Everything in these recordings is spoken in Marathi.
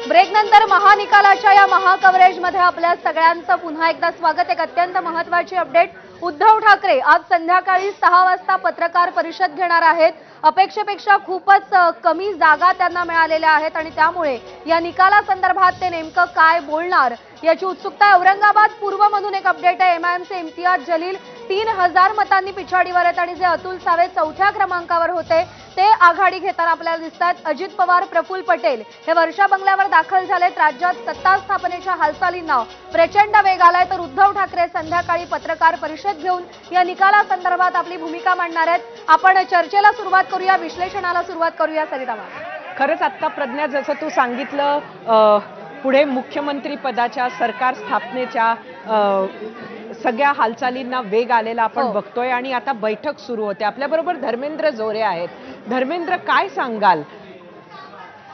ब्रेक नंतर महानिकालाच्या या महाकव्हरेजमध्ये आपल्या सगळ्यांचं पुन्हा एकदा स्वागत। एक अत्यंत महत्त्वाची अपडेट। उद्धव ठाकरे आज संध्याकाळी 6 वाजता पत्रकार परिषद घेणार आहेत। अपेक्षेपेक्षा खूपच कमी जागा त्यांना मिळालेल्या आहेत आणि त्यामुळे या निकालासंदर्भात ते नेमकं काय बोलणार याची उत्सुकता। औरंगाबाद पूर्वमधून एक अपडेट आहे। एमआयएमचे इम्तियाज जलील 3000 मतांनी पिछाडीवर आहेत आणि जे अतुल सावे चौथ्या क्रमांकावर होते ते आघाडी घेताना आपल्याला दिसतात। अजित पवार, प्रफुल्ल पटेल हे वर्षा बंगल्यावर दाखल झालेत। राज्यात सत्ता स्थापनेच्या हालचालींना प्रचंड वेग आलाय, तर उद्धव ठाकरे संध्याकाळी पत्रकार परिषद घेऊन या निकालासंदर्भात आपली भूमिका मांडणार आहेत। आपण चर्चेला सुरुवात करूया, विश्लेषणाला सुरुवात करूया। सरिता मॅम, खरंच आता प्रज्ञा जसं तू सांगितलं, पुढे मुख्यमंत्री पदाच्या सरकार स्थापनेच्या सगळ्या हालचालींना वेग आलेला आपण बघतोय आणि आता बैठक सुरू होते। आपल्याबरोबर धर्मेंद्र जोरे आहेत। धर्मेंद्र, काय सांगाल?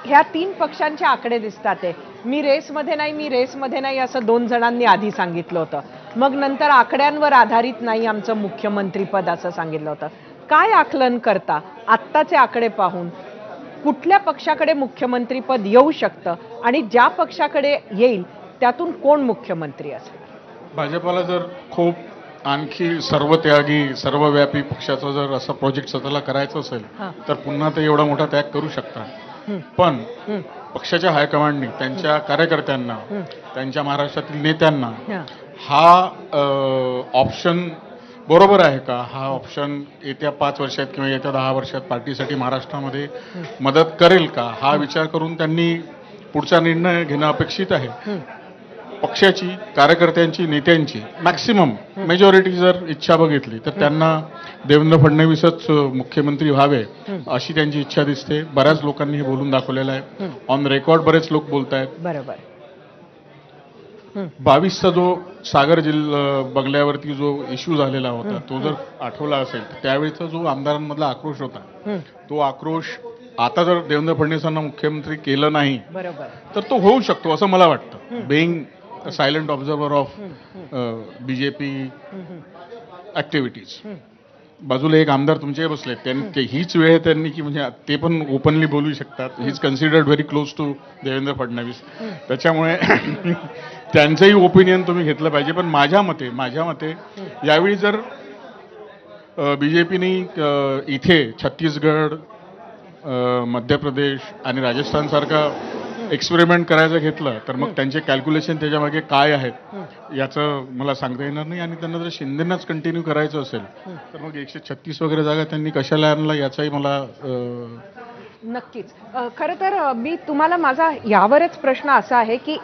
ह्या 3 पक्षांचे आकडे दिसतात आहे। मी रेसमध्ये नाही असं 2 जणांनी आधी सांगितलं होतं, मग नंतर आकड्यांवर आधारित नाही आमचं मुख्यमंत्री पद असं सांगितलं होतं। काय आकलन करता आत्ताचे आकडे पाहून? कुठल्या पक्षाकडे मुख्यमंत्री पद येऊ शकतं आणि ज्या पक्षाकडे येईल त्यातून कोण मुख्यमंत्री असेल? भाजपला जर खूप आणखी सर्वत्यागी सर्वव्यापी पक्षाचा जर असा प्रोजेक्ट स्वतःला करायचा असेल तर पुन्हा ते एवढा मोठा त्याग करू शकतात। पण पक्षाच्या हायकमांडनी त्यांच्या कार्यकर्त्यांना, त्यांच्या महाराष्ट्रातील नेत्यांना हा ऑप्शन बरोबर आहे का, हा ऑप्शन येत्या 5 वर्षात किंवा येत्या 10 वर्षात पार्टीसाठी महाराष्ट्रामध्ये मदत करेल का, हा विचार करून त्यांनी पुढचा निर्णय घेणं अपेक्षित आहे। पक्षाची, कार्यकर्त्यांची, नेत्यांची मॅक्सिमम मेजॉरिटी जर इच्छा बघितली तर त्यांना देवेंद्र फडणवीसच मुख्यमंत्री व्हावे अशी त्यांची इच्छा दिसते। बऱ्याच लोकांनी हे बोलून दाखवलेलं आहे, ऑन रेकॉर्ड बरेच लोक बोलत आहेत। बरोबर। 22चा जो सागर बंगल्यावरती जो इश्यू झालेला होता तो जर आठवला असेल तर त्यावेळेचा जो आमदारांमधला आक्रोश होता तो आक्रोश आता जर देवेंद्र फडणवीसांना मुख्यमंत्री केलं नाही तर तो होऊ शकतो असं मला वाटतं। Being silent observer of BJP activities, बाजूला एक आमदार तुमचे बसले, त्यांनी हीच वेळ त्यांनी की म्हणजे ते पण ओपनली बोलू शकतात। He is considered very close to Devendra Fadnavis, त्याच्यामुळे त्यांचंही ओपिनियन तुम्ही घेतलं पाहिजे। पण माझ्या मते यावेळी जर बीजेपीने इथे छत्तीसगड, मध्य प्रदेश आणि राजस्थान सारखा एक्सपेरिमेंट करायचं घेतलं तर मग त्यांचे कॅल्क्युलेशन त्याच्यामागे काय आहेत याचं मला सांगता येणार नाही। आणि त्यांना जर शिंदेनाच कंटिन्यू करायचं असेल तर मग 136 वगैरे जागा त्यांनी कशाला आणला याचाही मला नक्कीच। खरं तर मी तुम्हाला माझा यावरच प्रश्न असा आहे की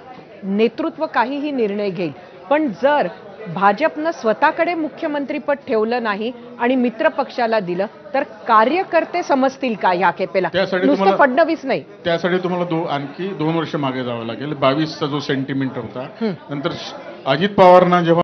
नेतृत्व काहीही निर्णय घेईल, पण जर भाजपनं स्वतःकडे मुख्यमंत्रीपद ठेवलं नाही आणि मित्र पक्षाला दिलं तर कार्यकर्ते समजतील का या खेपेला? नुसतं फडणवीस नाही, त्यासाठी तुम्हाला आणखी 2 वर्ष मागे जावं लागेल। 22चा जो सेंटिमेंट होता, नंतर अजित पवारांना जेव्हा